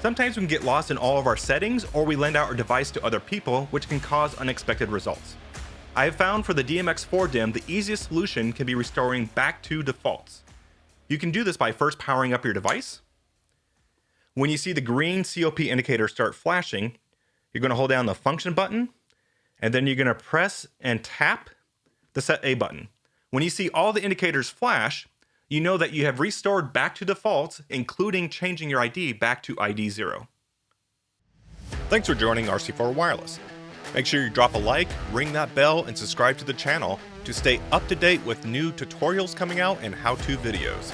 Sometimes we can get lost in all of our settings, or we lend out our device to other people, which can cause unexpected results. I have found for the DMX4 the easiest solution can be restoring back to defaults. You can do this by first powering up your device. When you see the green COP indicator start flashing, you're going to hold down the function button, and then you're going to press and tap the set A button. When you see all the indicators flash, you know that you have restored back to defaults, including changing your ID back to ID 0. Thanks for joining RC4 Wireless. Make sure you drop a like, ring that bell, and subscribe to the channel to stay up to date with new tutorials coming out and how-to videos.